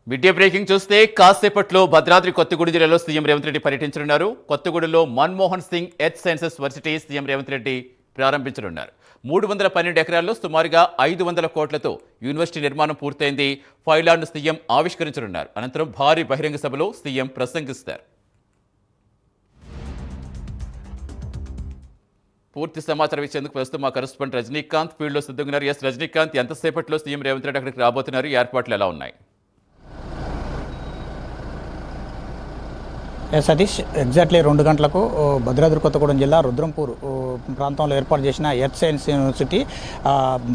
Media breaking చూస్తే కాసేపట్లో భద్రాద్రి కొత్తగూడెం జిల్లాలో సీఎం రేవంత్ రెడ్డి పర్యటించనున్నారు. కొత్తగూడెంలో Manmohan Singh earth sciences varsity CM Revanth Reddy ప్రారంభించనున్నారు. 312 ఎకరాల్లో సుమారుగా 500 కోట్లతో యూనివర్సిటీ నిర్మాణం పూర్తయింది. ఫైలాండ్ను సీఎం ఆవిష్కరించనున్నారు. అనంతరం భారీ బహిరంగ సభలో సీఎం ప్రసంగిస్తారు. పూర్తి సమాచారం ఇచ్చేందుకు ప్రస్తుతం మా కరెస్పాండెంట్ రజనీకాంత్ ఫీల్డ్లో సిద్ధంగా. ఎస్ రజనీకాంత్, ఎంతసేపట్లో సీఎం రేవంత్ రెడ్డి అక్కడికి రాబోతున్నారు? ఏర్పాట్లు ఎలా ఉన్నాయి? సతీష్, ఎగ్జాక్ట్లీ 2 గంటలకు భద్రాద్రి కొత్తగూడెం జిల్లా రుద్రంపూర్ ప్రాంతంలో ఏర్పాటు చేసిన ఎర్త్ సైన్స్ యూనివర్సిటీ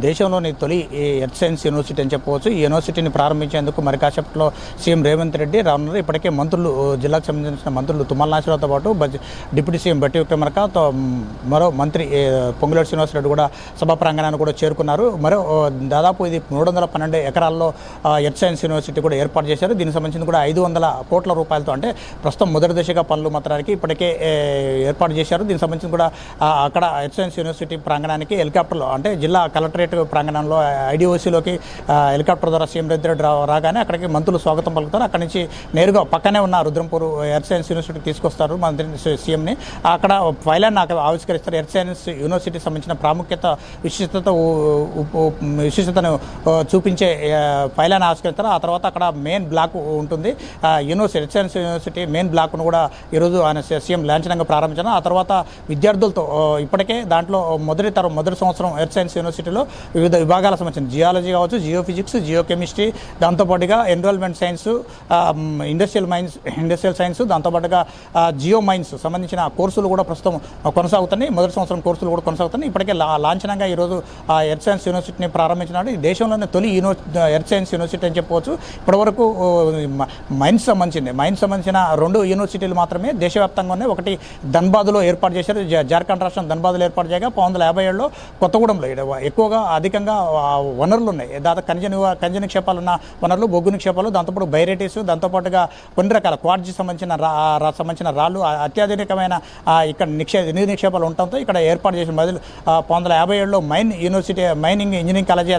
దేశంలోని తొలి ఎర్త్ సైన్స్ యూనివర్సిటీ అని చెప్పవచ్చు. ఈ యూనివర్సిటీని ప్రారంభించేందుకు మరి కాసేపట్లో సీఎం రేవంత్ రెడ్డి రానున్నారు. ఇప్పటికే మంత్రులు, జిల్లాకు సంబంధించిన మంత్రులు తుమ్మల నాగేశ్వరరావుతో పాటు డిప్యూటీ సీఎం బట్టి విక్రమార్క, మరో మంత్రి పొంగులేటి శ్రీనివాసరెడ్డి కూడా సభా ప్రాంగణాన్ని కూడా చేరుకున్నారు. మరో దాదాపు ఇది 312 ఎకరాల్లో ఎర్త్ సైన్స్ యూనివర్సిటీ కూడా ఏర్పాటు చేశారు. దీనికి సంబంధించి కూడా 500 కోట్ల రూపాయలతో, అంటే ప్రస్తుతం మొదటి దశగా పనులు మాత్రానికి ఇప్పటికే ఏర్పాటు చేశారు. దీనికి సంబంధించి కూడా అక్కడ ఎర్త్ సైన్స్ యూనివర్సిటీ ప్రాంగణానికి హెలికాప్టర్లో, అంటే జిల్లా కలెక్టరేట్ ప్రాంగణంలో ఐడిఓసిలోకి హెలికాప్టర్ ద్వారా సీఎం రేవంత్ రెడ్డి రాగానే అక్కడికి మంత్రులు స్వాగతం పలుకుతారు. అక్కడి నుంచి నేరుగా పక్కనే ఉన్న రుద్రంపూర్ ఎర్త్ సైన్స్ యూనివర్సిటీకి తీసుకొస్తారు మంత్రి సీఎంని. అక్కడ ఫైలాన్ని ఆవిష్కరిస్తారు. ఎర్త్ సైన్స్ యూనివర్సిటీకి సంబంధించిన ప్రాముఖ్యత, విశిష్టతను చూపించే ఫైలాన్ని ఆవిష్కరిస్తారు. ఆ తర్వాత అక్కడ మెయిన్ బ్లాక్ ఉంటుంది. Earth science university main block కూడా ఈరోజు ఆయన సీఎం లాంఛనంగా ప్రారంభించారు. ఆ తర్వాత విద్యార్థులతో ఇప్పటికే దాంట్లో మొదటి సంవత్సరం ఎర్త్ సైన్స్ యూనివర్సిటీలో వివిధ విభాగాలకు సంబంధించిన జియాలజీ కావచ్చు, జియోఫిజిక్స్, జియోకెమిస్ట్రీ, దాంతోపాటుగా ఎన్విరాన్మెంట్ సైన్స్, ఇండస్ట్రియల్ సైన్స్, దాంతోపాటుగా జియో మైన్స్ సంబంధించిన కోర్సులు కూడా ప్రస్తుతం కొనసాగుతున్నాయి. మొదటి సంవత్సరం కోర్సులు కూడా కొనసాగుతున్నాయి. ఇప్పటికే లాంఛనంగా ఈరోజు ఎర్త్ సైన్స్ యూనివర్సిటీని ప్రారంభించినాడు. ఈ దేశంలోనే తొలి ఎర్త్ సైన్స్ యూనివర్సిటీ అని చెప్పవచ్చు. ఇప్పటివరకు మైన్స్ సంబంధించిన 2 యూనివర్సిటీలు మాత్రమే దేశవ్యాప్తంగానే, ఒకటి ధన్బాద్లో ఏర్పాటు చేశారు. జార్ఖండ్ రాష్ట్రం ధన్బాద్లో ఏర్పాటు చేయగా 1957లో కొత్తగూడెంలో ఎక్కువగా అధికంగా వనరులు ఉన్నాయి. దాదాపు ఖనిజ నిక్షేపాలు ఉన్న వనరులు, బొగ్గు నిక్షేపాలు, దాంతోపాటు బైరేటీస్, దాంతోపాటుగా కొన్ని రకాల క్వార్ట్జ్ సంబంధించిన రాళ్ళు, అత్యాధునికమైన ఇక్కడ నీటి నిక్షేపాలు ఉండటంతో ఇక్కడ ఏర్పాటు చేసిన 1957లో మైనింగ్ ఇంజనీరింగ్ కాలేజీ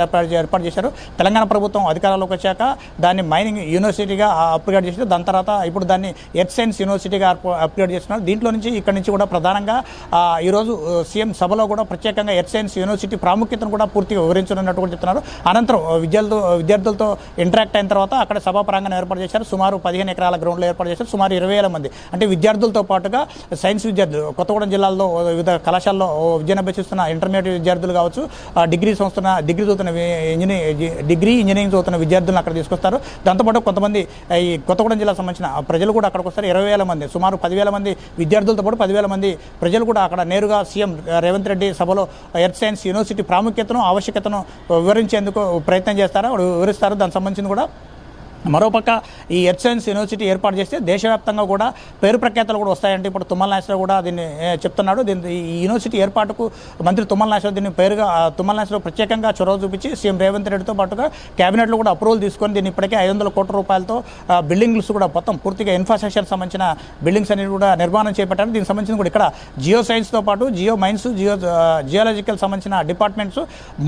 ఏర్పాటు చేశారు. తెలంగాణ ప్రభుత్వం అధికారంలోకి వచ్చాక దాన్ని మైనింగ్ యూనివర్సిటీగా అప్గ్రేడ్ చేశారు. దాని తర్వాత ఇప్పుడు దాన్ని ఎర్త్ సైన్స్ యూనివర్సిటీగా అప్గ్రేడ్ చేస్తున్నారు. దీంట్లో నుంచి ఇక్కడ నుంచి కూడా ప్రధానంగా ఈరోజు సీఎం సభలో కూడా ప్రత్యేకంగా ఎర్త్ సైన్స్ యూనివర్సిటీ ప్రాముఖ్యతను కూడా పూర్తిగా వివరించనున్నట్టు కూడా చెప్తున్నారు. అనంతరం విద్యార్థులతో ఇంటరాక్ట్ అయిన తర్వాత అక్కడ సభా ప్రాంగణం ఏర్పాటు చేశారు. సుమారు 15 ఎకరాల గ్రౌండ్లో ఏర్పాటు చేశారు. సుమారు 20,000 మంది, అంటే విద్యార్థులతో పాటుగా సైన్స్ విద్యార్థులు, కొత్తగూడెం జిల్లాలో వివిధ కళాశాలలో విద్యను అభ్యసిస్తున్న ఇంటర్మీడియట్ విద్యార్థులు కావచ్చు, డిగ్రీ చదువుతున్న ఇంజనీరింగ్ చదువుతున్న విద్యార్థులను అక్కడ తీసుకొస్తారు. దాంతోపాటు కొంతమంది ఈ కొత్తగూడెం జిల్లాకు సంబంధించిన ప్రజలు కూడా అక్కడికి వస్తారు. 20,000 మంది, సుమారు 10,000 మంది విద్యార్థులతో పాటు 10,000 మంది ప్రజలు కూడా అక్కడ నేరుగా సీఎం రేవంత్ రెడ్డి సభలో ఎర్త్ సైన్స్ యూనివర్సిటీ ప్రాముఖ్యతను, ఆవశ్యకతను వివరించేందుకు ప్రయత్నం వివరిస్తారు. దానికి సంబంధించి కూడా మరోపక్క ఈ ఎర్త్ సైన్స్ యూనివర్సిటీ ఏర్పాటు చేస్తే దేశవ్యాప్తంగా కూడా పేరు ప్రఖ్యాతలు కూడా వస్తాయంటే ఇప్పుడు తుమ్మల నాగేశ్వరరావు కూడా దీన్ని చెప్తున్నాడు. ఈ యూనివర్సిటీ ఏర్పాటుకు మంత్రి తుమ్మల నాగేశ్వరరావు దీన్ని తుమ్మల నాగేశ్వరరావు ప్రత్యేకంగా చొరవ చూపించి సీఎం రేవంత్ రెడ్డితో పాటుగా కేబినెట్లో కూడా అప్రూవల్ తీసుకొని దీన్ని ఇప్పటికే 500 కోట్ల రూపాయలతో బిల్డింగ్స్ కూడా మొత్తం పూర్తిగా ఇన్ఫ్రాస్ట్రక్చర్ సంబంధించిన బిల్డింగ్స్ అనేవి కూడా నిర్మాణం చేపట్టారు. దీనికి సంబంధించిన కూడా ఇక్కడ జియో సైన్స్తో పాటు జియో మైన్స్, జియాలజికల్ సంబంధించిన డిపార్ట్మెంట్స్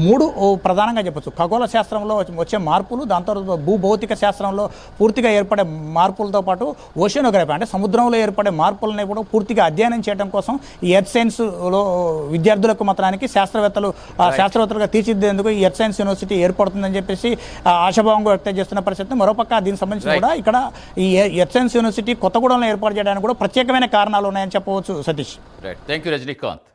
3 ప్రధానంగా చెప్పచ్చు. ఖగోళ శాస్త్రంలో వచ్చే మార్పులు, దాంతో భూభౌతిక శాస్త్రంలో పూర్తిగా ఏర్పడే మార్పులతో పాటు ఓషియోనోగ్రఫీ, అంటే సముద్రంలో ఏర్పడే మార్పులని కూడా పూర్తిగా అధ్యయనం చేయడం కోసం ఈ ఎర్త్ సైన్స్లో విద్యార్థులకు మాత్రానికి శాస్త్రవేత్తలుగా తీర్చిదిద్దేందుకు ఈ ఎర్త్ సైన్స్ యూనివర్సిటీ ఏర్పడుతుందని చెప్పేసి ఆశాభావంగా వ్యక్తం చేస్తున్న పరిస్థితి. మరోపక్క దీనికి సంబంధించి కూడా ఇక్కడ ఈ ఎర్త్ సైన్స్ యూనివర్సిటీ కొత్తగూడెంలో ఏర్పాటు చేయడానికి కూడా ప్రత్యేకమైన కారణాలు ఉన్నాయని చెప్పవచ్చు. Satish, thank you Rajinikanth.